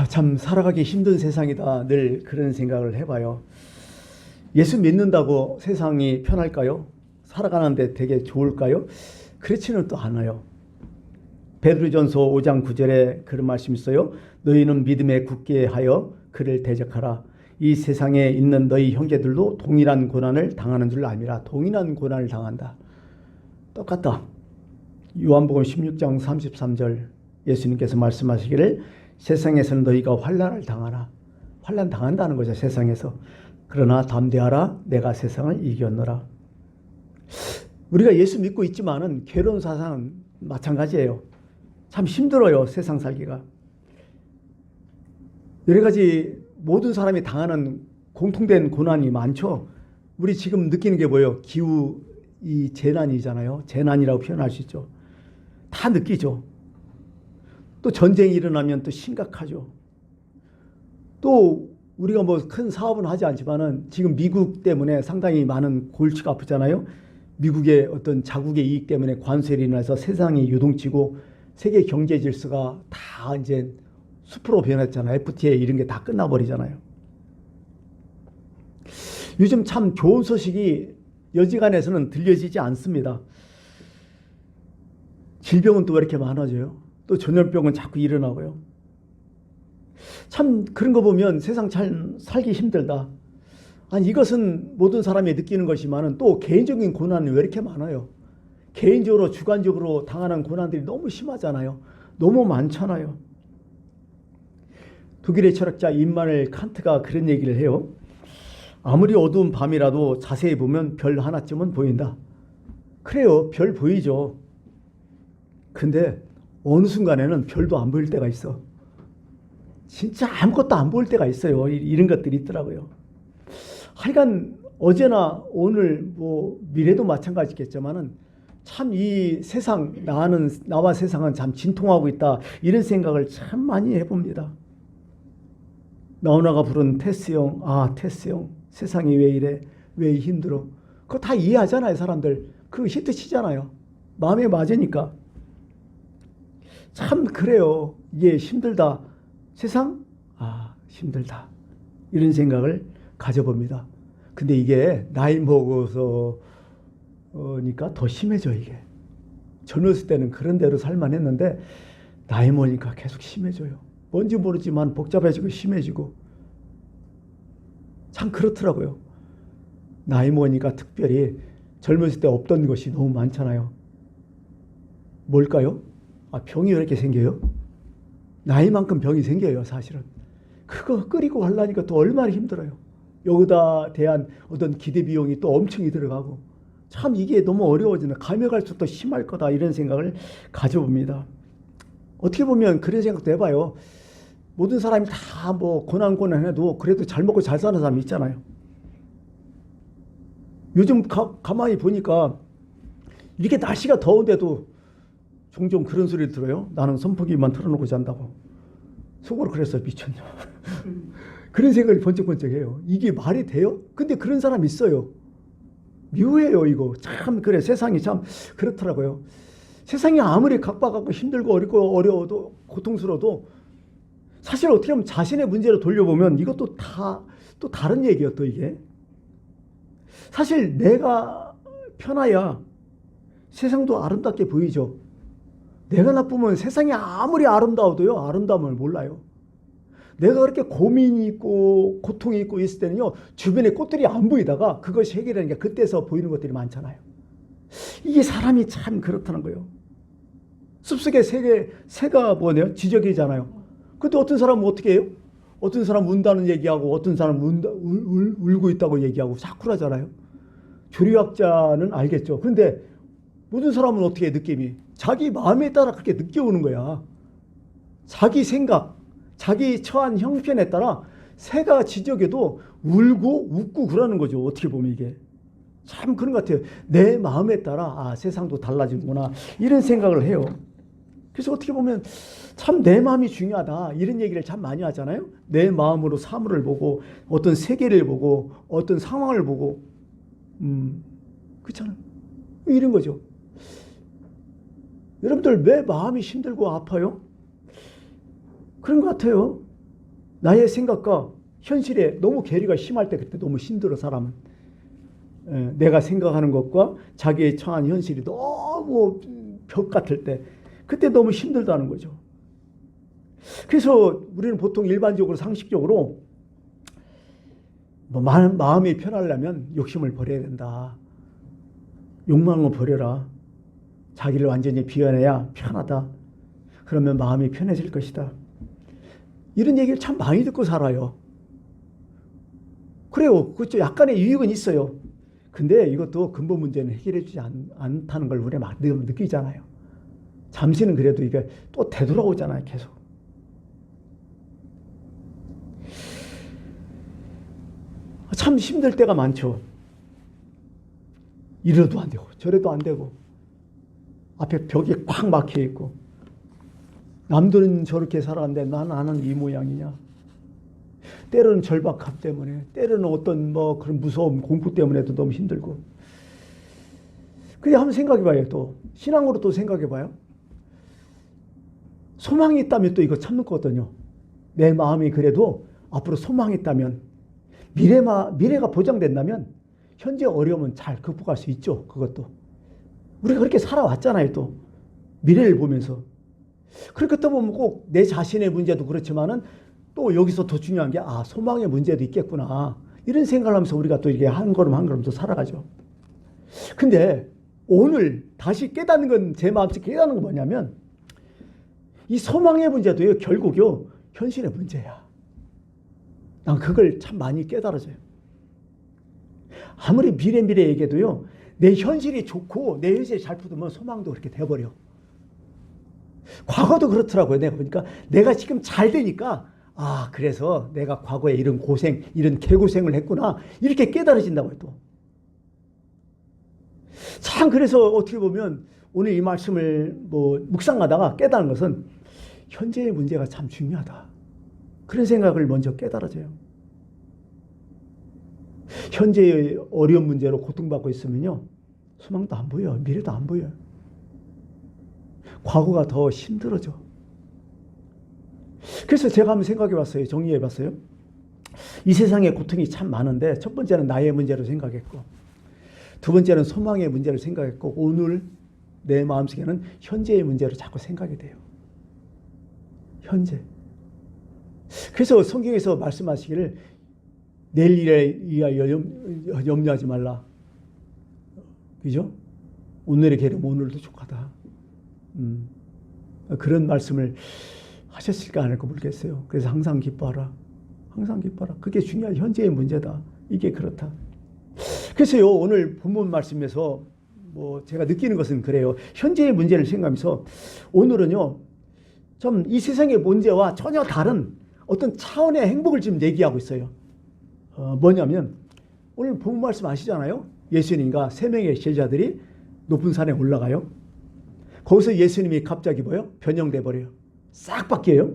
참 살아가기 힘든 세상이다. 늘 그런 생각을 해봐요. 예수 믿는다고 세상이 편할까요? 살아가는데 되게 좋을까요? 그렇지는 또 않아요. 베드로전서 5장 9절에 그런 말씀이 있어요. 너희는 믿음에 굳게 하여 그를 대적하라. 이 세상에 있는 너희 형제들도 동일한 고난을 당하는 줄 알미라. 동일한 고난을 당한다. 똑같다. 요한복음 16장 33절 예수님께서 말씀하시기를 세상에서는 너희가 환난을 당하라. 환난 당한다는 거죠. 세상에서. 그러나 담대하라. 내가 세상을 이겼노라. 우리가 예수 믿고 있지만은 괴로운 사상은 마찬가지예요. 참 힘들어요. 세상 살기가. 여러 가지 모든 사람이 당하는 공통된 고난이 많죠. 우리 지금 느끼는 게 뭐예요? 기후 이 재난이잖아요. 재난이라고 표현할 수 있죠. 다 느끼죠. 또 전쟁이 일어나면 또 심각하죠. 또 우리가 뭐 큰 사업은 하지 않지만은 지금 미국 때문에 상당히 많은 골치가 아프잖아요. 미국의 어떤 자국의 이익 때문에 관세로 인해서 세상이 요동치고 세계 경제 질서가 다 이제 숲으로 변했잖아요. FTA 이런 게 다 끝나버리잖아요. 요즘 참 좋은 소식이 여지간에서는 들려지지 않습니다. 질병은 또 왜 이렇게 많아져요? 또 전염병은 자꾸 일어나고요. 참 그런 거 보면 세상 잘 살기 힘들다. 아니 이것은 모든 사람이 느끼는 것이지만 또 개인적인 고난이 왜 이렇게 많아요? 개인적으로 주관적으로 당하는 고난들이 너무 심하잖아요. 너무 많잖아요. 독일의 철학자 임마누엘 칸트가 그런 얘기를 해요. 아무리 어두운 밤이라도 자세히 보면 별 하나쯤은 보인다. 그래요. 별 보이죠. 근데 어느 순간에는 별도 안 보일 때가 있어. 진짜 아무것도 안 보일 때가 있어요. 이런 것들이 있더라고요. 하여간 어제나 오늘 뭐 미래도 마찬가지겠지만은 참 이 세상 나와 세상은 참 진통하고 있다. 이런 생각을 참 많이 해봅니다. 나훈아가 부른 테스형, 테스형 세상이 왜 이래 왜 힘들어. 그거 다 이해하잖아요. 사람들 그 히트 치잖아요. 마음에 맞으니까. 참 그래요. 이게 힘들다. 세상? 힘들다. 이런 생각을 가져봅니다. 근데 이게 나이 먹어서니까 더 심해져 이게. 젊었을 때는 그런 대로 살만 했는데 나이 먹으니까 계속 심해져요. 뭔지 모르지만 복잡해지고 심해지고 참 그렇더라고요. 나이 먹으니까 특별히 젊었을 때 없던 것이 너무 많잖아요. 뭘까요? 병이 왜 이렇게 생겨요? 나이만큼 병이 생겨요. 사실은. 그거 끓이고 하려니까 또 얼마나 힘들어요. 여기다 대한 어떤 기대 비용이 또 엄청이 들어가고 참 이게 너무 어려워지는 가면갈수록 더 심할 거다 이런 생각을 가져봅니다. 어떻게 보면 그런 생각도 해봐요. 모든 사람이 다 뭐 고난해도 그래도 잘 먹고 잘 사는 사람이 있잖아요. 요즘 가만히 보니까 이렇게 날씨가 더운데도 종종 그런 소리 들어요. 나는 선풍기만 틀어놓고 잔다고. 속으로 그랬어요. 미쳤냐. 그런 생각이 번쩍번쩍해요. 이게 말이 돼요? 근데 그런 사람 있어요. 묘해요 이거. 참 그래 세상이 참 그렇더라고요. 세상이 아무리 각박하고 힘들고 어려워도 고통스러워도 사실 어떻게 보면 자신의 문제로 돌려보면 이것도 다 또 다른 얘기예요. 또 이게 사실 내가 편해야 세상도 아름답게 보이죠. 내가 나쁘면 세상이 아무리 아름다워도요. 아름다움을 몰라요. 내가 그렇게 고민이 있고 고통이 있고 있을 때는요. 주변에 꽃들이 안 보이다가 그것이 해결되니까 그때서 보이는 것들이 많잖아요. 이게 사람이 참 그렇다는 거예요. 숲속에 새가 뭐네요? 지저귀잖아요. 근데 어떤 사람은 어떻게 해요? 어떤 사람은 운다는 얘기하고 어떤 사람은 울고 있다고 얘기하고 자꾸 하잖아요. 조류학자는 알겠죠. 그런데 모든 사람은 어떻게 해, 느낌이? 자기 마음에 따라 그렇게 느껴오는 거야. 자기 생각, 자기 처한 형편에 따라 새가 지저귀도 울고 웃고 그러는 거죠. 어떻게 보면 이게. 참 그런 것 같아요. 내 마음에 따라 세상도 달라지는구나 이런 생각을 해요. 그래서 어떻게 보면 참 내 마음이 중요하다 이런 얘기를 참 많이 하잖아요. 내 마음으로 사물을 보고 어떤 세계를 보고 어떤 상황을 보고 그렇잖아요. 이런 거죠. 여러분들 왜 마음이 힘들고 아파요? 그런 것 같아요. 나의 생각과 현실에 너무 괴리가 심할 때 그때 너무 힘들어 사람은. 내가 생각하는 것과 자기의 처한 현실이 너무 벽 같을 때 그때 너무 힘들다는 거죠. 그래서 우리는 보통 일반적으로 상식적으로 뭐 마음이 편하려면 욕심을 버려야 된다. 욕망을 버려라. 자기를 완전히 비워내야 편하다. 그러면 마음이 편해질 것이다. 이런 얘기를 참 많이 듣고 살아요. 그래요. 그렇죠. 약간의 유익은 있어요. 근데 이것도 근본 문제는 해결해 주지 않다는 걸 우리가 막 느끼잖아요. 잠시는 그래도 이게 또 되돌아오잖아요. 계속. 참 힘들 때가 많죠. 이래도 안 되고 저래도 안 되고 앞에 벽이 꽉 막혀 있고 남들은 저렇게 살았는데 나는 이 모양이냐. 때로는 절박함 때문에, 때로는 어떤 뭐 그런 무서움, 공포 때문에도 너무 힘들고. 근데 한번 생각해봐요. 또 신앙으로 또 생각해봐요. 소망이 있다면 또 이거 참는 거거든요. 내 마음이 그래도 앞으로 소망이 있다면, 미래가 보장된다면 현재 어려움은 잘 극복할 수 있죠. 그것도 우리가 그렇게 살아왔잖아요. 또 미래를 보면서. 그렇게 또 보면 꼭 내 자신의 문제도 그렇지만은 또 여기서 더 중요한 게 소망의 문제도 있겠구나. 이런 생각을 하면서 우리가 또 이렇게 한 걸음 한 걸음 또 살아가죠. 근데 오늘 다시 깨닫는 건, 제 마음속에 깨닫는 건 뭐냐면 이 소망의 문제도요, 결국요, 현실의 문제야. 난 그걸 참 많이 깨달아져요. 아무리 미래 얘기해도요, 내 현실이 좋고 내 현실이 잘 풀리면 소망도 그렇게 돼버려. 과거도 그렇더라고요. 내가 보니까 내가 지금 잘 되니까 그래서 내가 과거에 이런 고생, 이런 개고생을 했구나. 이렇게 깨달아진다고요, 또. 참, 그래서 어떻게 보면 오늘 이 말씀을 묵상하다가 깨달은 것은 현재의 문제가 참 중요하다. 그런 생각을 먼저 깨달아져요. 현재의 어려운 문제로 고통받고 있으면요, 소망도 안 보여요. 미래도 안 보여요. 과거가 더 힘들어져. 그래서 제가 한번 생각해 봤어요. 정리해 봤어요. 이 세상에 고통이 참 많은데 첫 번째는 나의 문제로 생각했고, 두 번째는 소망의 문제를 생각했고, 오늘 내 마음속에는 현재의 문제로 자꾸 생각이 돼요. 현재. 그래서 성경에서 말씀하시기를 내일 일에 위하여 염려하지 말라. 그죠? 오늘의 계름 오늘도 족하다. 그런 말씀을 하셨을까 안 할까 모르겠어요. 그래서 항상 기뻐하라. 항상 기뻐하라. 그게 중요한 현재의 문제다. 이게 그렇다. 그래서요, 오늘 본문 말씀에서 제가 느끼는 것은 그래요. 현재의 문제를 생각하면서 오늘은요, 좀 이 세상의 문제와 전혀 다른 어떤 차원의 행복을 지금 얘기하고 있어요. 뭐냐면 오늘 본문 말씀 아시잖아요. 예수님과 3명의 제자들이 높은 산에 올라가요. 거기서 예수님이 갑자기 변형돼 버려요. 싹 바뀌어요.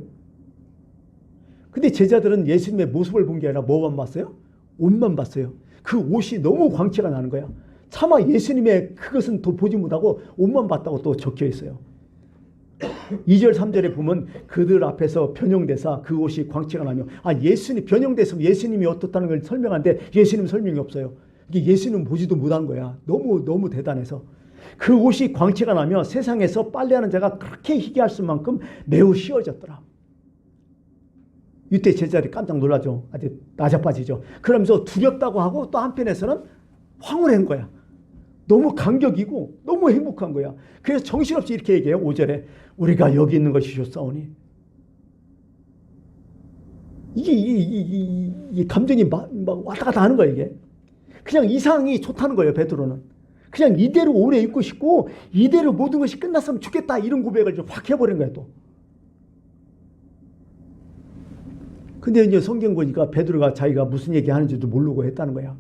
근데 제자들은 예수님의 모습을 본 게 아니라 뭐만 봤어요? 옷만 봤어요. 그 옷이 너무 광채가 나는 거야. 차마 예수님의 그것은 또 보지 못하고 옷만 봤다고 또 적혀 있어요. 2절 3절에 보면 그들 앞에서 변형돼서 그 옷이 광채가 나며 예수님 변형돼서 예수님이 어떻다는 걸 설명하는데 예수님 설명이 없어요. 이게 예수님 보지도 못한 거야. 너무 대단해서. 그 옷이 광채가 나며 세상에서 빨래하는 자가 그렇게 희귀할 수만큼 매우 씌워졌더라. 이때 제자들이 깜짝 놀라죠. 아주 나자빠지죠. 그러면서 두렵다고 하고 또 한편에서는 황홀한 거야. 너무 감격이고 너무 행복한 거야. 그래서 정신없이 이렇게 얘기해요. 5절에 우리가 여기 있는 것이 좋사오니. 이게 감정이 막 왔다 갔다 하는 거야. 이게 그냥 이상이 좋다는 거예요. 베드로는 그냥 이대로 오래 있고 싶고 이대로 모든 것이 끝났으면 좋겠다, 이런 고백을 좀 확 해버린 거예요. 또 근데 이제 성경 보니까 베드로가 자기가 무슨 얘기 하는지도 모르고 했다는 거야.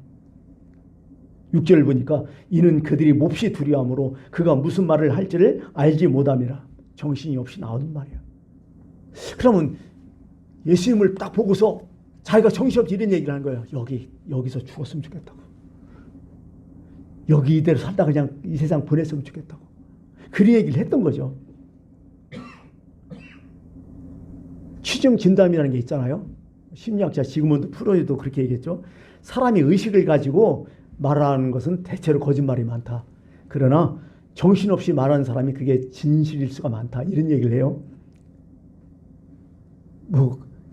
6절을 보니까 이는 그들이 몹시 두려워하므로 그가 무슨 말을 할지를 알지 못함이라. 정신이 없이 나오는 말이야. 그러면 예수님을 딱 보고서 자기가 정신없이 이런 얘기를 하는 거예요. 여기서 죽었으면 좋겠다고. 여기 이대로 살다 그냥 이 세상 보냈으면 좋겠다고. 그런 얘기를 했던 거죠. 취중 진담이라는 게 있잖아요. 심리학자 지그문드 프로이드도 그렇게 얘기했죠. 사람이 의식을 가지고 말하는 것은 대체로 거짓말이 많다. 그러나 정신없이 말하는 사람이 그게 진실일 수가 많다. 이런 얘기를 해요.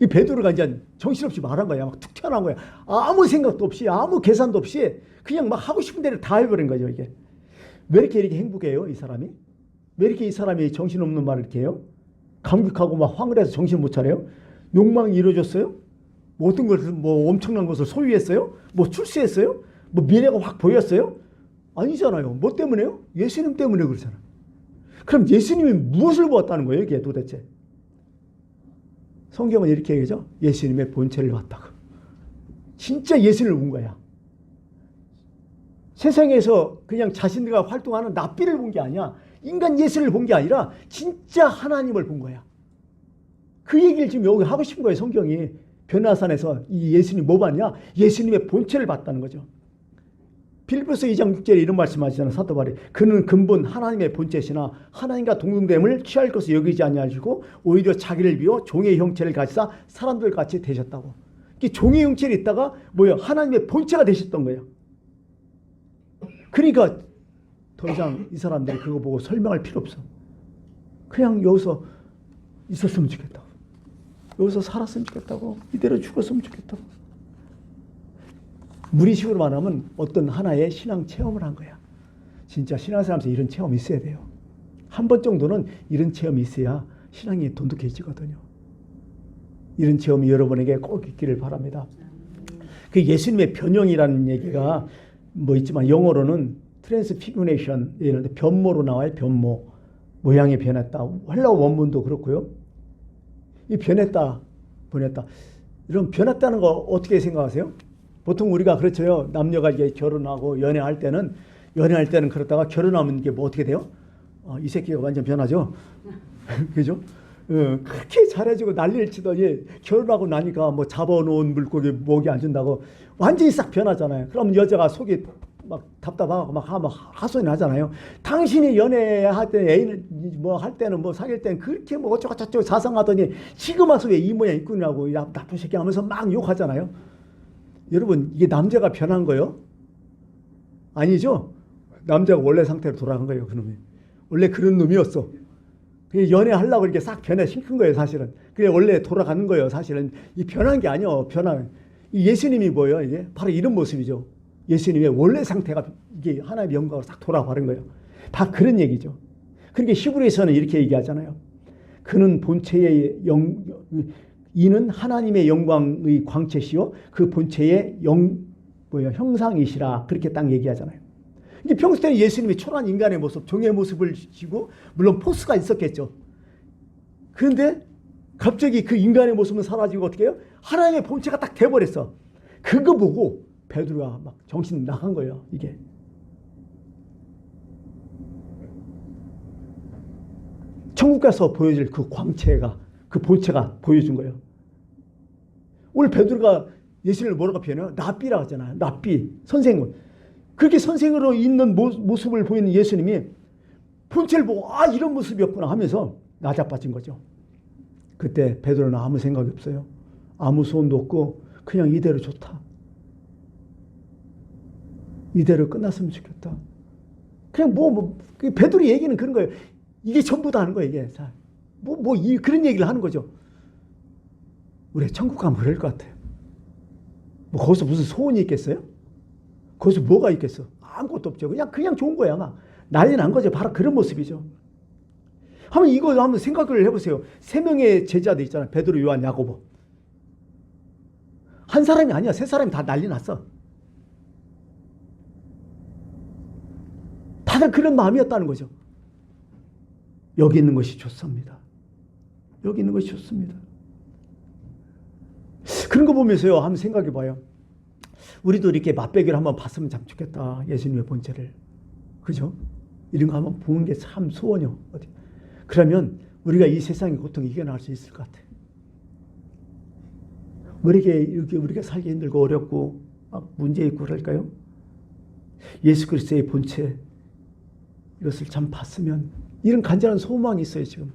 이 베드로가 이제 정신없이 말한 거야. 막 툭 튀어나온 거야. 아무 생각도 없이, 아무 계산도 없이 그냥 막 하고 싶은 대로 다 해버린 거죠, 이게. 왜 이렇게 행복해요, 이 사람이? 왜 이렇게 이 사람이 정신없는 말을 이렇게 해요? 감격하고 막 황홀해서 정신 못 차려요? 욕망이 이루어졌어요? 뭐 어떤 것을, 뭐 엄청난 것을 소유했어요? 뭐 출세했어요? 뭐 미래가 확 보였어요? 아니잖아요. 뭐 때문에요? 예수님 때문에 그러잖아요. 그럼 예수님이 무엇을 보았다는 거예요, 이게 도대체? 성경은 이렇게 얘기하죠. 예수님의 본체를 봤다고. 진짜 예수님을 본 거야. 세상에서 그냥 자신들과 활동하는 납비를 본 게 아니야. 인간 예수를 본 게 아니라 진짜 하나님을 본 거야. 그 얘기를 지금 여기 하고 싶은 거예요, 성경이. 변화산에서 이 예수님 뭐 봤냐? 예수님의 본체를 봤다는 거죠. 빌립보서 2장 6절에 이런 말씀하시잖아요. 사도 바울이. 그는 근본 하나님의 본체시나 하나님과 동등됨을 취할 것을 여기지 아니하시고 오히려 자기를 비워 종의 형체를 가지사 사람들 같이 되셨다고. 종의 형체를 있다가 뭐예요? 하나님의 본체가 되셨던 거예요. 그러니까 더 이상 이 사람들이 그거 보고 설명할 필요 없어. 그냥 여기서 있었으면 좋겠다고. 여기서 살았으면 좋겠다고. 이대로 죽었으면 좋겠다고. 무리식으로 말하면 어떤 하나의 신앙 체험을 한 거야. 진짜 신앙생활하면서 이런 체험이 있어야 돼요. 한 번 정도는 이런 체험이 있어야 신앙이 돈독해지거든요. 이런 체험이 여러분에게 꼭 있기를 바랍니다. 그 예수님의 변형이라는 얘기가 뭐 있지만 영어로는 트랜스피규레이션, 예를 들어 변모로 나와요. 변모. 모양이 변했다. 헬라어 원문도 그렇고요. 이 변했다. 이런 변했다는 거 어떻게 생각하세요? 보통 우리가 그렇죠. 남녀가 이제 결혼하고 연애할 때는 그렇다가 결혼하면 이게 뭐 어떻게 돼요? 이 새끼가 완전 변하죠. 그죠? 그렇게 잘해주고 난리를 치더니 결혼하고 나니까 뭐 잡아놓은 물고기 목이 안 준다고 완전히 싹 변하잖아요. 그럼 여자가 속이 막 답답하고 막 하소연 하잖아요. 당신이 연애할 때 애인을 뭐 할 때는 뭐 사귈 때는 그렇게 뭐 어쩌고저쩌고 자상하더니 지금 와서 왜 이 모양 있구냐고 나쁜 새끼 하면서 막 욕하잖아요. 여러분 이게 남자가 변한 거예요? 아니죠? 남자가 원래 상태로 돌아간 거예요. 그놈이. 원래 그런 놈이었어. 연애하려고 이렇게 싹 변화시킨 거예요. 사실은. 그게 원래 돌아가는 거예요. 사실은. 이 변한 게 아니에요. 이 예수님이 뭐예요? 이게 바로 이런 모습이죠. 예수님의 원래 상태가 이게 하나님의 영광으로 싹 돌아버린 거예요. 다 그런 얘기죠. 그러니까 히브리서는 이렇게 얘기하잖아요. 그는 본체의 이는 하나님의 영광의 광채시요 그 본체의 형상이시라. 그렇게 딱 얘기하잖아요. 이게 평소 때는 예수님이 초라한 인간의 모습, 종의 모습을 지고 물론 포스가 있었겠죠. 그런데 갑자기 그 인간의 모습은 사라지고 어떻게 해요? 하나님의 본체가 딱 돼버렸어. 그거 보고 베드로가 막 정신 나간 거예요. 이게. 천국 가서 보여줄 그 광채가, 그 본체가 보여준 거예요. 오늘 베드로가 예수님을 뭐라고 표현해요? 랍비라고 하잖아요. 랍비, 선생을. 그렇게 선생으로 있는 모습을 보이는 예수님이 본체를 보고 이런 모습이었구나 하면서 나자빠진 거죠. 그때 베드로는 아무 생각이 없어요. 아무 소원도 없고 그냥 이대로 좋다. 이대로 끝났으면 좋겠다. 그냥 베드로 얘기는 그런 거예요. 이게 전부다 하는 거예요. 이게. 자, 그런 얘기를 하는 거죠. 우리 천국 가면 그럴 것 같아요. 뭐 거기서 무슨 소원이 있겠어요? 거기서 뭐가 있겠어? 아무것도 없죠. 그냥 좋은 거야. 막 난리 난 거죠. 바로 그런 모습이죠. 한번 생각을 해보세요. 3명의 제자들 있잖아요. 베드로, 요한, 야고보. 한 사람이 아니야. 3사람이 다 난리 났어. 다들 그런 마음이었다는 거죠. 여기 있는 것이 좋습니다. 여기 있는 것이 좋습니다. 그런 거 보면서요. 한번 생각해 봐요. 우리도 이렇게 맛배기를 한번 봤으면 참 좋겠다. 예수님의 본체를. 그죠? 이런 거 한번 보는 게 참 소원이요. 어디. 그러면 우리가 이 세상의 고통 이겨나갈 수 있을 것 같아요. 왜 이렇게 우리가 살기 힘들고 어렵고 막 문제 있고 그럴까요? 예수 그리스도의 본체 이것을 참 봤으면 이런 간절한 소망이 있어요. 지금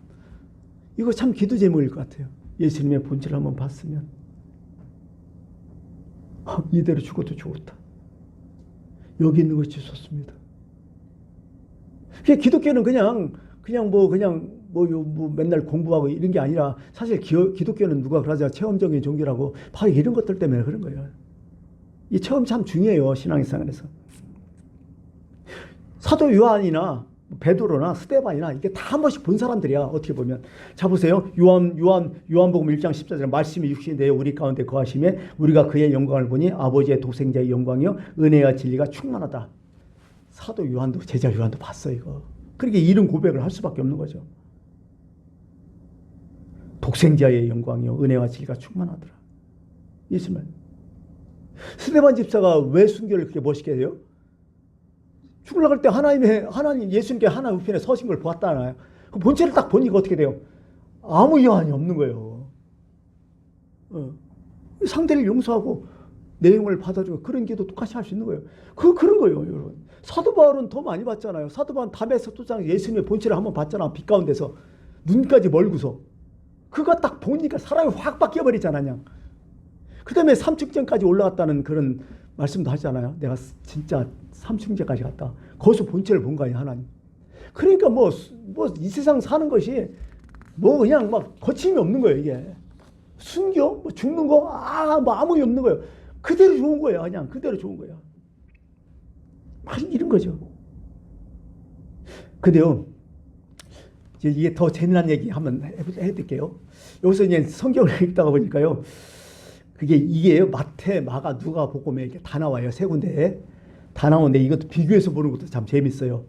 이거 참 기도 제목일 것 같아요. 예수님의 본체를 한번 봤으면 이대로 죽어도 좋다. 여기 있는 것이 좋습니다. 기독교는 그냥 맨날 공부하고 이런 게 아니라 사실 기독교는 누가 그러자 체험적인 종교라고 바로 이런 것들 때문에 그런 거예요. 이 체험 참 중요해요. 신앙생활에서. 사도 요한이나 베드로나 스데반이나 이게 다 한 번씩 본 사람들이야. 어떻게 보면. 자 보세요. 요한복음 1장 14절 말씀이 육신이 되어 우리 가운데 거하심에 우리가 그의 영광을 보니 아버지의 독생자의 영광이요 은혜와 진리가 충만하다. 사도 요한도 제자 요한도 봤어 이거. 그렇게 이런 고백을 할 수밖에 없는 거죠. 독생자의 영광이요 은혜와 진리가 충만하더라. 예수님. 스데반 집사가 왜 순교를 그렇게 멋있게 해요? 죽으려고 할 때 하나님 예수님께 하나님 우편에 서신 걸 보았다나요? 그 본체를 딱 보니까 어떻게 돼요? 아무 여한이 없는 거예요. 상대를 용서하고 내용을 받아주고 그런 게도 똑같이 할 수 있는 거예요. 그런 거예요, 여러분. 사도 바울은 더 많이 봤잖아요. 사도 바울은 담에서 도장 예수님의 본체를 한번 봤잖아. 빛 가운데서 눈까지 멀고서 그거 딱 보니까 사람이 확 바뀌어 버리잖아, 그냥. 그 다음에 삼층전까지 올라갔다는 그런 말씀도 하잖아요. 내가 진짜 삼층제까지 갔다. 거기서 본체를 본 거예요, 하나님. 그러니까 이 세상 사는 것이 그냥 막 거침이 없는 거예요, 이게. 순교? 죽는 거? 아무 게 없는 거예요. 그대로 좋은 거예요, 그냥. 그대로 좋은 거예요. 막 이런 거죠. 근데요, 이게 더 재미난 얘기 한번 해드릴게요. 여기서 이제 성경을 읽다가 보니까요, 이게 마태, 마가, 누가, 복음에 이렇게 다 나와요. 세 군데에. 다 나오는데 이것도 비교해서 보는 것도 참 재밌어요.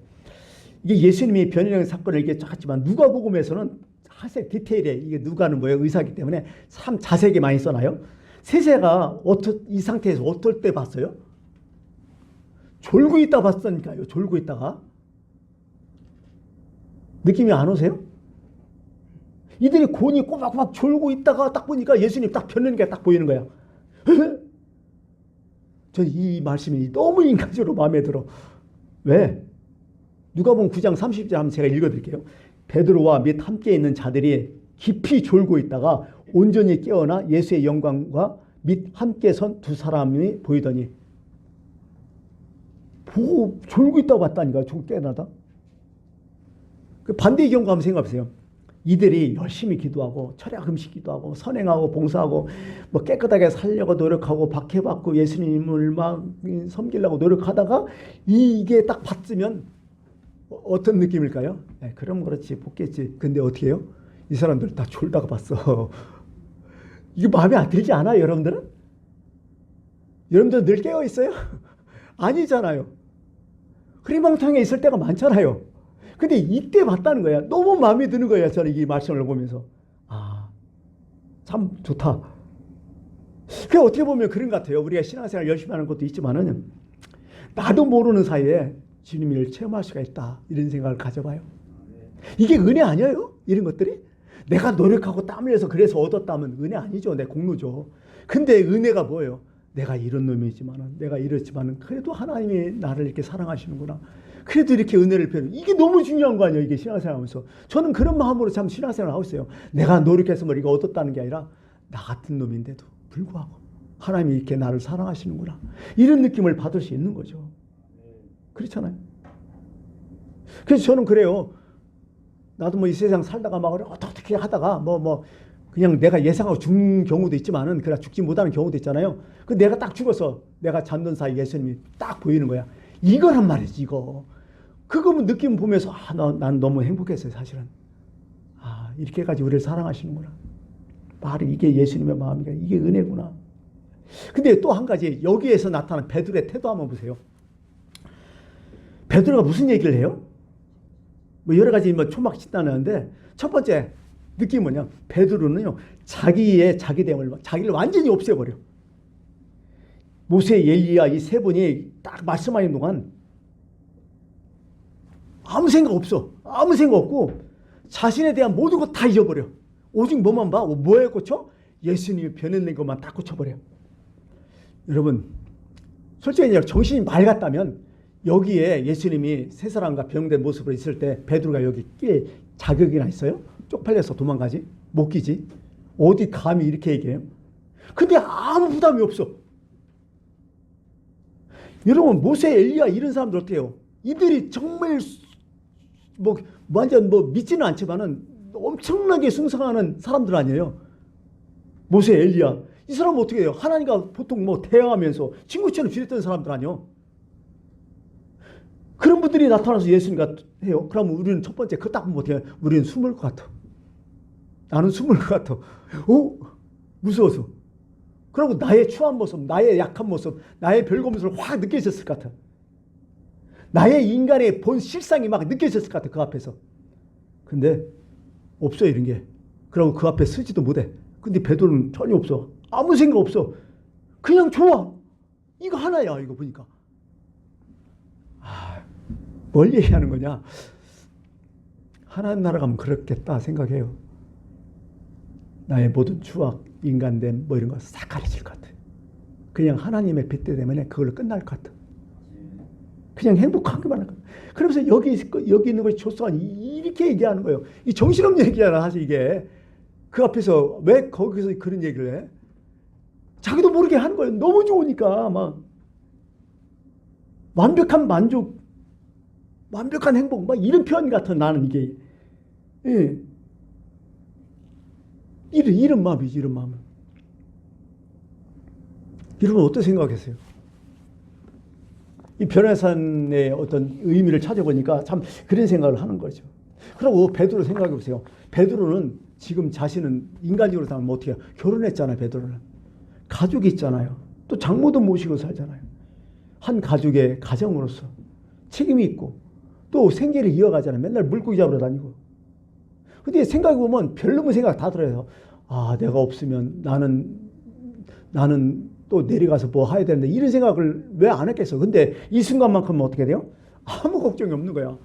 이게 예수님이 변이라는 사건을 이렇게 쫙 했지만 누가 복음에서는 사실 디테일에 이게 누가는 뭐예요? 의사이기 때문에 참 자세하게 많이 써놔요. 세세가 이 상태에서 어떨 때 봤어요? 졸고 있다 봤으니까요. 졸고 있다가. 느낌이 안 오세요? 이들이 곤히 꼬박꼬박 졸고 있다가 딱 보니까 예수님 딱 펴는 게 딱 보이는 거야. 전 이 말씀이 너무 인간적으로 마음에 들어. 왜? 누가복음 9장 30절 한번 제가 읽어드릴게요. 베드로와 및 함께 있는 자들이 깊이 졸고 있다가 온전히 깨어나 예수의 영광과 및 함께 선 두 사람이 보이더니 보고 졸고 있다고 봤다니까. 졸고 깨어나다. 그 반대의 경우 한번 생각해보세요. 이들이 열심히 기도하고 철야 금식 기도하고 선행하고 봉사하고 깨끗하게 살려고 노력하고 박해받고 예수님을 막 섬기려고 노력하다가 이게 딱 봤으면 어떤 느낌일까요? 그럼 그렇지 복겠지. 근데 어떻게 해요? 이 사람들 다 졸다가 봤어. 이게 마음에 안 들지 않아요, 여러분들은? 여러분들 늘 깨어 있어요? 아니잖아요. 흐리망탕에 있을 때가 많잖아요. 근데 이때 봤다는 거야. 너무 마음에 드는 거야. 저는 이 말씀을 보면서. 참 좋다. 그 어떻게 보면 그런 것 같아요. 우리가 신앙생활 열심히 하는 것도 있지만은 나도 모르는 사이에 주님을 체험할 수가 있다. 이런 생각을 가져봐요. 이게 은혜 아니에요? 이런 것들이? 내가 노력하고 땀 흘려서 그래서 얻었다면 은혜 아니죠. 내 공로죠. 근데 은혜가 뭐예요? 내가 이런 놈이지만은 내가 이렇지만은 그래도 하나님이 나를 이렇게 사랑하시는구나. 그래도 이렇게 은혜를 베는 이게 너무 중요한 거 아니에요. 이게 신앙생활 하면서. 저는 그런 마음으로 참 신앙생활을 하고 있어요. 내가 노력해서 이거 얻었다는 게 아니라 나 같은 놈인데도 불구하고 하나님이 이렇게 나를 사랑하시는구나. 이런 느낌을 받을 수 있는 거죠. 그렇잖아요. 그래서 저는 그래요. 나도 이 세상 살다가 막 어떻게 하다가 그냥 내가 예상하고 죽는 경우도 있지만은 그냥 죽지 못하는 경우도 있잖아요. 그 내가 딱 죽어서 내가 잠든 사이 예수님이 딱 보이는 거야. 이거란 말이지, 이거. 그거 느낌 보면서 난 너무 행복했어요, 사실은. 이렇게 해가지고 우리를 사랑하시는구나. 바로 이게 예수님의 마음이다. 이게 은혜구나. 근데 또 한 가지 여기에서 나타난 베드로의 태도 한번 보세요. 베드로가 무슨 얘기를 해요? 여러 가지 초막 진단하는데 첫 번째 느낌이 뭐냐? 베드로는요 자기됨을 자기를 완전히 없애버려. 모세, 엘리야 이 세 분이 딱 말씀하는 동안 아무 생각 없어. 아무 생각 없고 자신에 대한 모든 것 다 잊어버려. 오직 뭐만 봐? 뭐에 꽂혀? 예수님이 변해낸 것만 딱 꽂혀버려. 여러분 솔직히 정신이 맑았다면 여기에 예수님이 세 사람과 병된 모습으로 있을 때 베드로가 여기 낄 자격이나 있어요? 쪽팔려서 도망가지? 못 끼지? 어디 감히 이렇게 얘기해요? 근데 아무 부담이 없어. 여러분 모세, 엘리야 이런 사람들 어때요? 이들이 정말 뭐 완전 뭐 믿지는 않지만은 엄청나게 숭상하는 사람들 아니에요. 모세, 엘리야 이 사람은 어떻게 해요? 하나님과 보통 뭐 대화하면서 친구처럼 지냈던 사람들 아니에요. 그런 분들이 나타나서 예수님과 해요. 그러면 우리는 첫 번째 그거 딱 보면 어떻게 해요? 우리는 숨을 것 같아. 나는 숨을 것 같아. 무서워서. 그리고 나의 추한 모습, 나의 약한 모습, 나의 별거 모습을 확 느껴졌을 것 같아. 나의 인간의 본 실상이 막 느껴졌을 것 같아. 그 앞에서. 근데 없어 이런 게. 그리고 그 앞에 서지도 못해. 근데 베드로는 전혀 없어. 아무 생각 없어. 그냥 좋아. 이거 하나야. 이거 보니까. 뭘 얘기하는 거냐. 하나님 나라 가면 그렇겠다 생각해요. 나의 모든 추악, 인간됨 뭐 이런 거 싹 가려질 것 같아. 그냥 하나님의 빗대 때문에 그걸로 끝날 것 같아. 그냥 행복하기만 할 것 같아. 그러면서 여기 있는 것이 조소한 이렇게 얘기하는 거예요. 이 정신없는 얘기잖아 사실 이게. 그 앞에서 왜 거기서 그런 얘기를 해? 자기도 모르게 하는 거예요. 너무 좋으니까 막 완벽한 만족, 완벽한 행복 막 이런 표현 같아 나는 이게. 예. 이런 마음이지 이런 마음은. 여러분 어떻게 생각하세요? 이 변화산의 어떤 의미를 찾아보니까 참 그런 생각을 하는 거죠. 그리고 베드로 생각해 보세요. 베드로는 지금 자신은 인간적으로 사면 어떻게 해요? 결혼했잖아요. 베드로는 가족이 있잖아요. 또 장모도 모시고 살잖아요. 한 가족의 가정으로서 책임이 있고 또 생계를 이어가잖아요. 맨날 물고기 잡으러 다니고. 근데 생각해 보면 별로의 생각 다 들어요. 아, 내가 없으면 나는 또 내려가서 뭐 해야 되는데 이런 생각을 왜 안 했겠어. 근데 이 순간만큼은 어떻게 돼요? 아무 걱정이 없는 거야.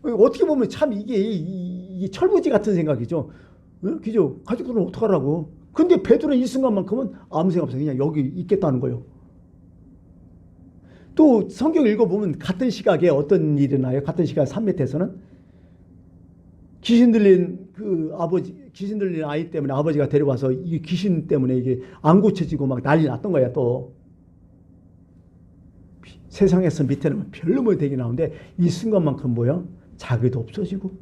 어떻게 보면 참 이게 철부지 같은 생각이죠. 그죠? 가족들은 어떡하라고. 근데 베드로는 이 순간만큼은 아무 생각 없어요. 그냥 여기 있겠다는 거예요. 또 성경 읽어보면 같은 시각에 어떤 일이 나요? 같은 시각 3m에서는 귀신 들린 귀신 들린 아이 때문에 아버지가 데려와서 이 귀신 때문에 이게 안 고쳐지고 막 난리 났던 거야. 또 세상에서 밑에는 별로면 되게 나오는데 이 순간만큼 뭐야? 자기도 없어지고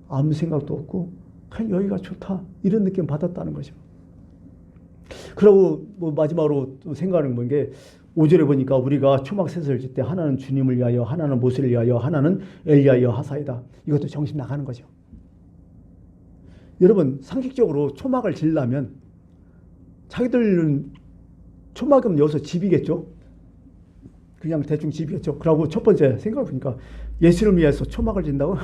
아무 생각도 없고 그냥 여기가 좋다 이런 느낌 받았다는 거죠. 그리고 뭐 마지막으로 또 생각하는 게 5절에 보니까 우리가 초막 셋을 질 때 하나는 주님을 위하여, 하나는 모세를 위하여, 하나는 엘리야여 하사이다. 이것도 정신 나가는 거죠. 여러분 상식적으로 초막을 지려면 자기들은 초막은 여기서 집이겠죠. 그냥 대충 집이겠죠. 그러고 첫 번째 생각해보니까 예수를 위해서 초막을 진다고?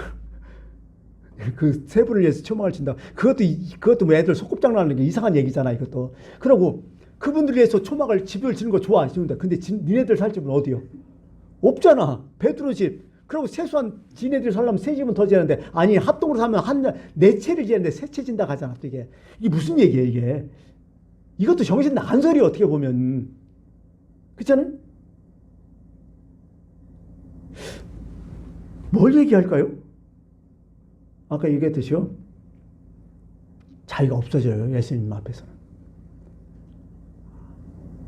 그 세 분을 위해서 초막을 진다. 그것도 뭐 애들 소꿉장난하는 게 이상한 얘기잖아 이것도. 그러고 그분들을 위해서 초막을 집을 지는 거 좋아. 근데 니네들 살 집은 어디요? 없잖아. 베드로 집. 그리고 세수한 지네들 살려면 세 집은 더 지는데 아니 합동으로 사면 네 채를 지는데 세 채 진다 하잖아. 또 이게 무슨 얘기예요 이게? 이것도 정신 나간 소리 어떻게 보면. 그렇잖아요? 뭘 얘기할까요? 아까 얘기했듯이요. 자기가 없어져요. 예수님 앞에서는.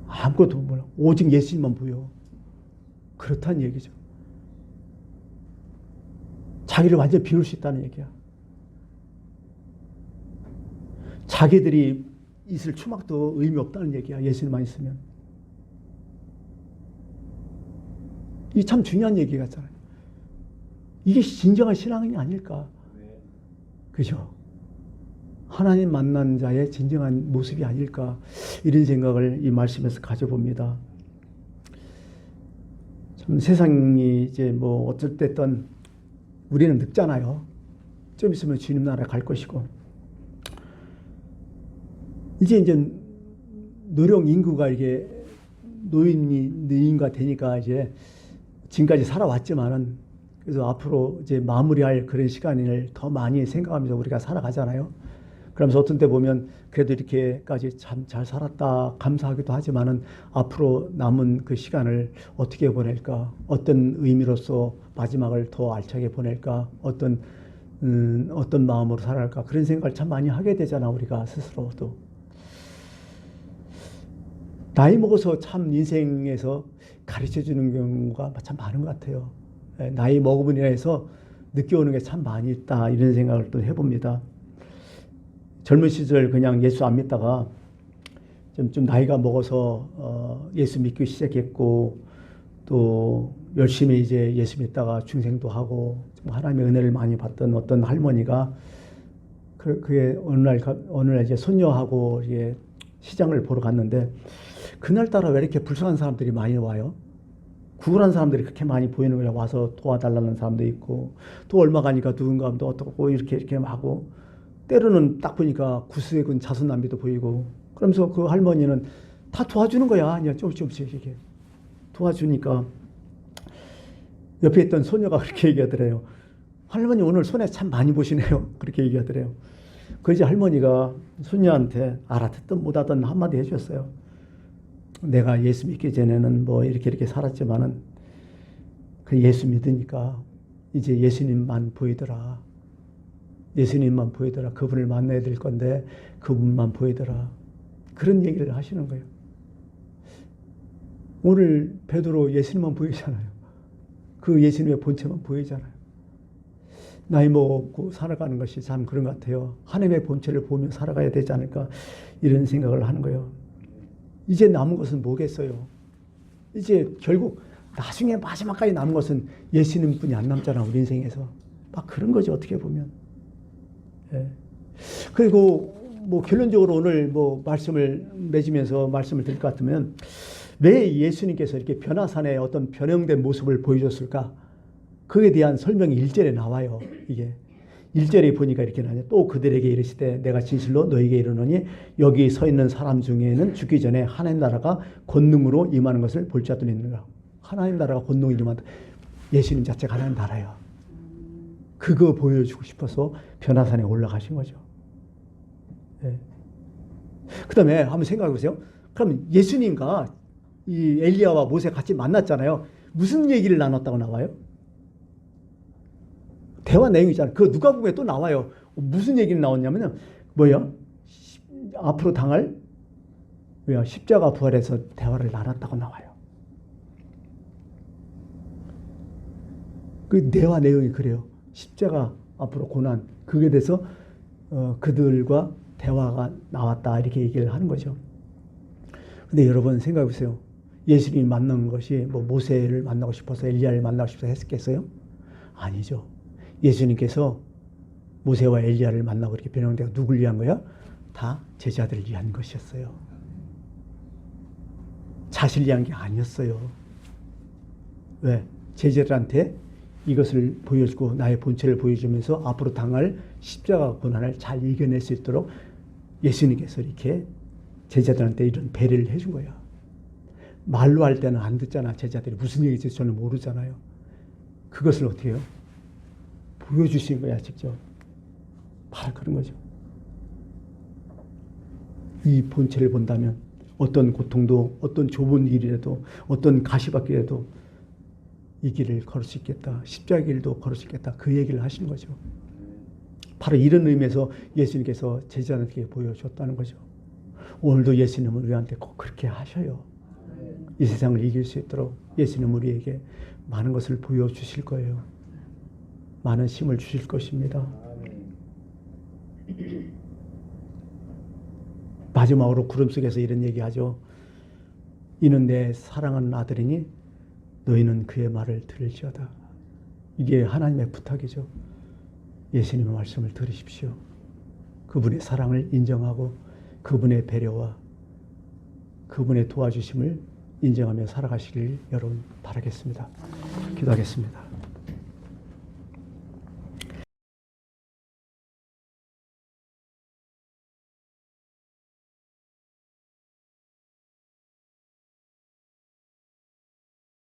아무것도 몰라. 오직 예수님만 보여. 그렇다는 얘기죠. 자기를 완전히 비울 수 있다는 얘기야. 자기들이 있을 추막도 의미 없다는 얘기야. 예수님만 있으면. 이게 참 중요한 얘기 같잖아요. 이게 진정한 신앙이 아닐까. 그죠? 하나님 만난 자의 진정한 모습이 아닐까. 이런 생각을 이 말씀에서 가져봅니다. 참 세상이 이제 뭐 어쩔 때든 우리는 늙잖아요. 좀 있으면 주님 나라에 갈 것이고. 이제 노령 인구가 이게 노인과 되니까 이제 지금까지 살아왔지만은 그래서 앞으로 이제 마무리할 그런 시간을 더 많이 생각하면서 우리가 살아가잖아요. 그러면서 어떤 때 보면 그래도 이렇게까지 참 잘 살았다 감사하기도 하지만은 앞으로 남은 그 시간을 어떻게 보낼까? 어떤 의미로서 마지막을 더 알차게 보낼까? 어떤 마음으로 살아갈까? 그런 생각을 참 많이 하게 되잖아 우리가 스스로도. 나이 먹어서 참 인생에서 가르쳐 주는 경우가 참 많은 것 같아요. 나이 먹으면이라 해서 느껴오는 게 참 많이 있다, 이런 생각을 또 해봅니다. 젊은 시절 그냥 예수 안 믿다가 좀 나이가 먹어서 예수 믿기 시작했고, 또 열심히 이제 예수 믿다가 중생도 하고 좀 하나님의 은혜를 많이 받던 어떤 할머니가 그게 어느 날 이제 손녀하고 이제 시장을 보러 갔는데, 그날따라 왜 이렇게 불쌍한 사람들이 많이 와요? 구걸한 사람들이 그렇게 많이 보이는 거예요. 와서 도와달라는 사람도 있고, 또 얼마 가니까 누군가 또 어떻고 이렇게 하고, 때로는 딱 보니까 구수해군 자손남비도 보이고, 그러면서 그 할머니는 다 도와주는 거야. 그냥 조금씩 이렇게 도와주니까 옆에 있던 소녀가 그렇게 얘기하더래요. 할머니 오늘 손에 참 많이 보시네요. 그렇게 얘기하더래요. 그 이제 할머니가 손녀한테 알아듣든 못하든 한마디 해줬어요. 내가 예수 믿기 전에는 뭐 이렇게 살았지만은 그 예수 믿으니까 이제 예수님만 보이더라. 예수님만 보이더라. 그분을 만나야 될 건데 그분만 보이더라. 그런 얘기를 하시는 거예요. 오늘 베드로 예수님만 보이잖아요. 그 예수님의 본체만 보이잖아요. 나이 먹고 살아가는 것이 참 그런 것 같아요. 하나님의 본체를 보며 살아가야 되지 않을까, 이런 생각을 하는 거예요. 이제 남은 것은 뭐겠어요? 이제 결국 나중에 마지막까지 남은 것은 예수님뿐이 안 남잖아, 우리 인생에서. 막 그런 거죠, 어떻게 보면. 예. 그리고 뭐 결론적으로 오늘 뭐 말씀을 맺으면서 말씀을 드릴 것 같으면, 왜 예수님께서 이렇게 변화산의 어떤 변형된 모습을 보여줬을까? 그에 대한 설명이 1절에 나와요. 이게 1절에 보니까 이렇게 나와요. 또 그들에게 이르시되 내가 진실로 너에게 이르노니 여기 서 있는 사람 중에는 죽기 전에 하나님 나라가 권능으로 임하는 것을 볼 자들이 있는가. 하나님 나라가 권능으로 임한다. 예수님 자체가 하나님 나라예요. 그거 보여주고 싶어서 변화산에 올라가신 거죠. 네. 그 다음에 한번 생각해 보세요. 그럼 예수님과 이 엘리야와 모세 같이 만났잖아요. 무슨 얘기를 나눴다고 나와요? 대화 내용이잖아요. 그 누가복음에 또 나와요. 무슨 얘기를 나왔냐면요. 뭐야? 앞으로 당할 십자가 부활해서 대화를 나눴다고 나와요. 그 대화 내용이 그래요. 십자가 앞으로 고난, 그게 대해서 그들과 대화가 나왔다, 이렇게 얘기를 하는 거죠. 근데 여러분 생각해 보세요. 예수님이 만난 것이 뭐 모세를 만나고 싶어서 엘리야를 만나고 싶어서 했겠어요? 아니죠. 예수님께서 모세와 엘리야를 만나고 이렇게 변형되고 누굴 위한 거야? 다 제자들을 위한 것이었어요. 자신을 위한 게 아니었어요. 왜? 제자들한테 이것을 보여주고 나의 본체를 보여주면서 앞으로 당할 십자가 고난을 잘 이겨낼 수 있도록 예수님께서 이렇게 제자들한테 이런 배려를 해준 거야. 말로 할 때는 안 듣잖아. 제자들이 무슨 얘기인지 저는 모르잖아요. 그것을 어떻게 해요? 보여주신 거야, 직접. 바로 그런 거죠. 이 본체를 본다면 어떤 고통도, 어떤 좁은 길이라도, 어떤 가시밭길에도 이 길을 걸을 수 있겠다. 십자가 길도 걸을 수 있겠다. 그 얘기를 하시는 거죠. 바로 이런 의미에서 예수님께서 제자들에게 보여줬다는 거죠. 오늘도 예수님은 우리한테 꼭 그렇게 하셔요. 이 세상을 이길 수 있도록 예수님은 우리에게 많은 것을 보여주실 거예요. 많은 힘을 주실 것입니다. 마지막으로 구름 속에서 이런 얘기하죠. 이는 내 사랑하는 아들이니 너희는 그의 말을 들을지어다. 이게 하나님의 부탁이죠. 예수님의 말씀을 들으십시오. 그분의 사랑을 인정하고 그분의 배려와 그분의 도와주심을 인정하며 살아가시길 여러분 바라겠습니다. 기도하겠습니다.